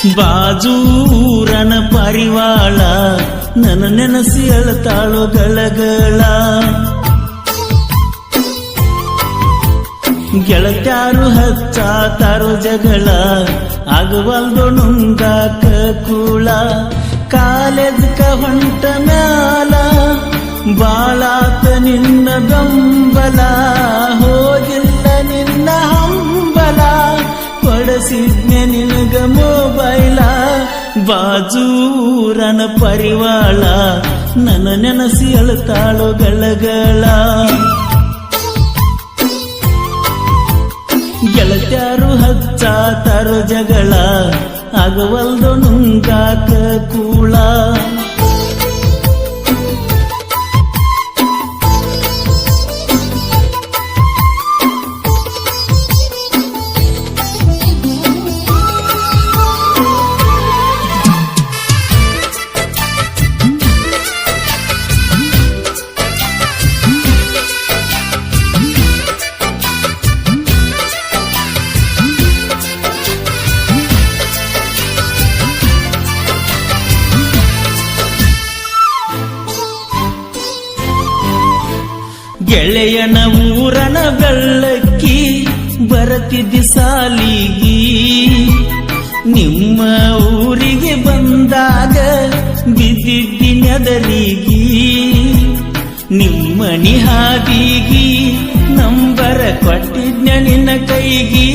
ಬಾಜೂರನ ಪರಿವಾಳ ನನ್ನ ನೆನಸಿ ಅಳತಾಳು ಗಳಗಳ. ಗೆಳತ್ಯಾರು ಹಚ್ಚಾತಾರು ಜಗಳ ಆಗವಲ್ದು ನುಂಗಾಕ ಕೂಳ. ಕಾಲೇಜ್ಕ ಹೊಂಟ ಮ್ಯಾಲ ಬಾಳಾತ ನಿನ್ನ ಬೆಂಬಲ, ಹೋಗಿಲ್ಲ ನಿನ್ನ ಹಂಬಲ, ಕೊಡಸಿದ್ನೆ ನಿನಗ ಮೊಬೈಲ. ಬಾಜೂರನ ಪರಿವಾಳ ನನ್ನ ನೆನಸಿ ಅಳತಾಳು ಗಳಗಳ. ಗೆಳತ್ಯಾರು ಹಚ್ಚಾತಾರು ಜಗಳ ಆಗವಲ್ದು ನುಂಗಾಕ ಕೂಳ. ಗೆಳೆಯನ ಊರನ ಬೆಳ್ಳಕ್ಕಿ ಬರತಿದ್ದಿ ಸಾಲಿಗಿ, ನಿಮ್ಮ ಊರಿಗೆ ಬಂದಾಗ ಬಿದ್ದಿದ್ದಿ ನೆದರಿಗಿ. ನಿಮ್ಮನಿ ಹಾದಿಗಿ ನಂಬರ ಕೊಟ್ಟಿದ್ನ ನಿನ್ನ ಕೈಗಿ.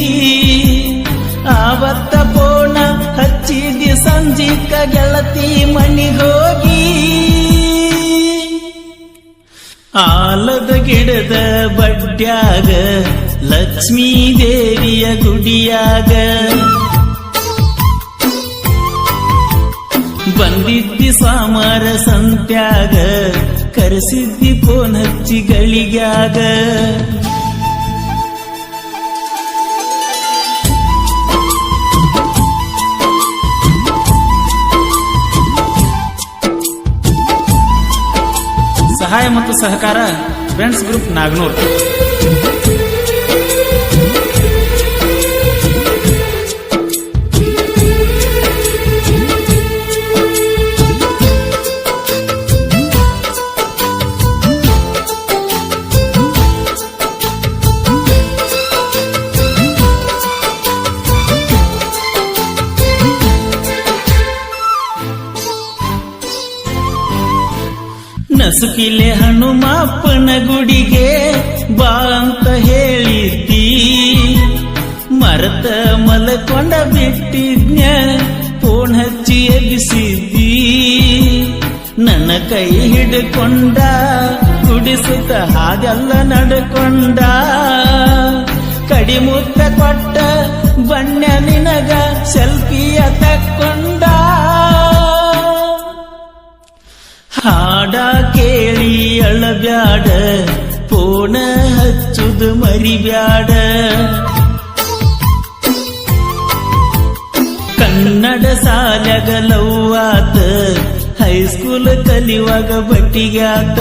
ಆವತ್ತ ಪೋಣ ಹಚ್ಚಿದ್ದಿ ಸಂಜಿಕ ಗೆಳತಿ ಮನಿಗೋಗಿ. ಆಲದ ಗಿಡದ ಬಡ್ಡ್ಯಾಗ ಲಕ್ಷ್ಮೀ ದೇವಿಯ ಗುಡಿಯಾಗ ಬಂದಿದ್ದಿ ಸ್ವಾಮರ ಸಂತ್ಯಾಗ, ಕರೆಸಿದ್ದಿ ಫೋನ್ ಹಚ್ಚಿ ಗಳಿಗ್ಯಾಗ. ಸಹಾಯ ಮತ್ತು ಸಹಕಾರ ಫ್ರೆಂಡ್ಸ್ ಗ್ರೂಪ್ ನಾಗನೂರ್. ನಸುಕಿಲೆ ಹನುಮಪ್ಪನ ಗುಡಿಗೆ ಬಾ ಅಂತ ಹೇಳಿದ್ದಿ, ಮರತ ಮಲಕೊಂಡ ಬಿಟ್ಟಿದ್ನ ಫೋನ್ ಹಚ್ಚಿ ಎಬ್ಬಿಸಿದ್ದಿ. ನನ್ನ ಕೈ ಹಿಡ್ಕೊಂಡ ಕುಡಿಸುತ್ತ ಹಾಗೆಲ್ಲ ನಡ್ಕೊಂಡ, ಕಡಿಮುತ್ತ ಕೊಟ್ಟ ಬಣ್ಣ ನಿನಗ ಸೆಲ್ಫಿಯ ತಕ್ಕೊಂಡ. ಹಾಡ ಕೇಳಿ ಅಳಬ್ಯಾಡ, ಫೋನ ಹಚ್ಚುದು ಮರಿಬ್ಯಾಡ. ಕನ್ನಡ ಸಾಲ್ಯಾಗ ಲವ್ವಾತ, ಹೈಸ್ಕೂಲ್ ಕಲಿಯುವಾಗ ಬಟ್ಟಿಗ್ಯಾತ.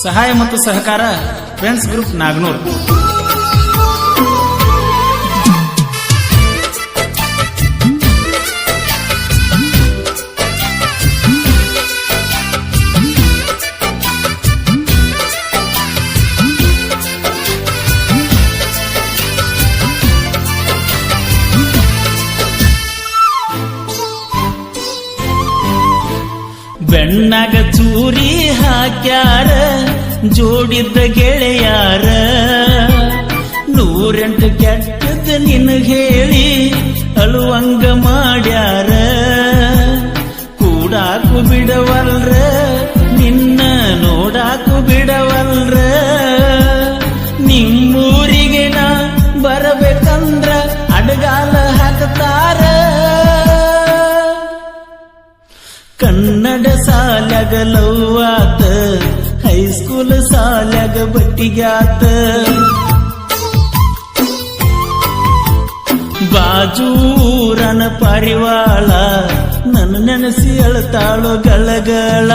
ಸಹಾಯ ಮತ್ತು ಸಹಕಾರ ಫ್ರೆಂಡ್ಸ್ ಗ್ರೂಪ್ ನಾಗನೂರ್. ಬೆಣ್ಣಾಗ ಚೂರಿ ಹಾಕ್ಯಾರ ಜೋಡಿದ್ದ ಗೆಳೆಯಾರ, 108 ಕೆಟ್ಟದ ನಿನಗ ಹೇಳಿ ಅಳುವಂಗ ಮಾಡ್ಯಾರ. ಕೂಡಾಕು ಬಿಡವಲ್ರ, ನಿನ್ನ ನೋಡಾಕು ಬಿಡವಲ್ರ. ನಿಮ್ಮೂರಿಗೆ ನಾ ಬರಬೇಕಂದ್ರ ಅಡಗಾಲ ಹಾಕತಾರ. ಕನ್ನಡ ಸಾಲ್ಯಾಗ ಲವ್ವಾತ, ಹೈಸ್ಕೂಲ್ ಸಾಲ್ಯಾಗ ಬಟ್ಟಿಗ್ಯಾತ. ಬಾಜೂರನ ಪರಿವಾಳ ನನ್ನ ನೆನಸಿ ಅಳತಾಳು ಗಳಗಳ.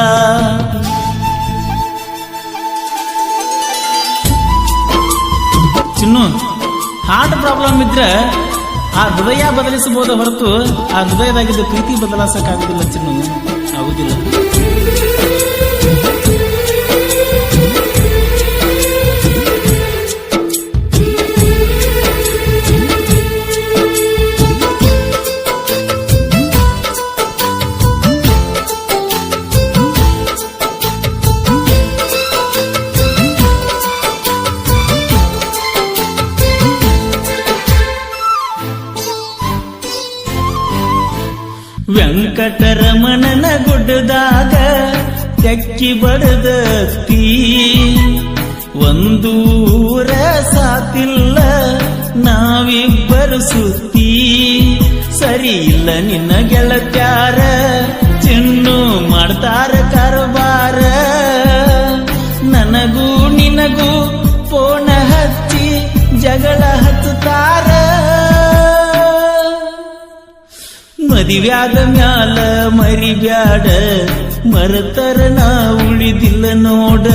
ಚಿನ್ನು, ಹಾರ್ಟ್ ಪ್ರಾಬ್ಲಮ್ ಇದ್ರೆ ಆ ಹೃದಯ ಬದಲಿಸಬಹುದು ಹೊರತು ಆ ಹೃದಯದಾಗಿದ್ದ ಪ್ರೀತಿ ಬದಲಾಯಿಸಕ್ಕಾಗುದಿಲ್ಲ ಚಿನ್ನು, ಆಗುದಿಲ್ಲ. ವೆಂಕಟರಮಣನ ಗುಡ್ಡದಾಗ ತೆಕ್ಕಿ ಬಡದತ್ತಿ, ಒಂದು ಊರ ಸಾತಿಲ್ಲ ನಾವಿಬ್ಬರು ಸುತ್ತಿ. ಸರಿ ಇಲ್ಲ ನಿನ್ನ ಗೆಳತ್ಯಾರ, ಚಿನ್ನು ಮಾಡ್ತಾರ ಕಾರವಾರ. ನನಗೂ ನಿನಗೂ ಫೋನ ಹಚ್ಚಿ ಜಗಳ ಹಚ್ಚುತ್ತಾರ. ಮದಿವ್ಯಾದ ಮ್ಯಾಲ ಮರಿಬ್ಯಾಡ, ಮರತರ ನಾ ಉಳಿದಿಲ್ಲ ನೋಡ.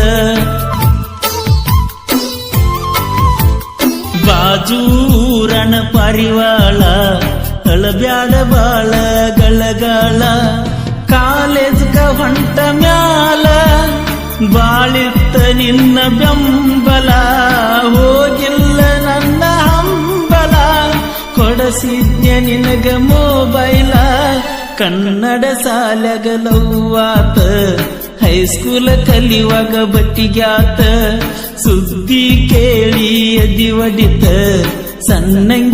ಬಾಜೂರಣ ಪರಿವಾಳ ಅಳಬ್ಯಾಡ ಬಾಳ ಗಳಗಾಳ. ಕಾಲೇಜ್ಗ ಹೊಂಟ ಮ್ಯಾಲ ಬಾಳಿತ್ತ ನಿನ್ನ ಬೆಂಬಲ, ಹೋಗಿಲ್ಲ ನನ್ನ ಹಂಬಲ. ಕೊಡಸಿದ್ಯ ನಿನಗ ಮೊಬೈಲ, ಕನ್ನಡ ಸಾಲಗಲವ್ವಾತ. ಹೈಸ್ಕೂಲ್ ಕಲಿಯುವಾಗ ಬಟ್ಟಿಗ್ಯಾತ, ಸುದ್ದಿ ಕೇಳಿ ಅದಿ ಒಡಿತ ಸಣ್ಣಂಗಿ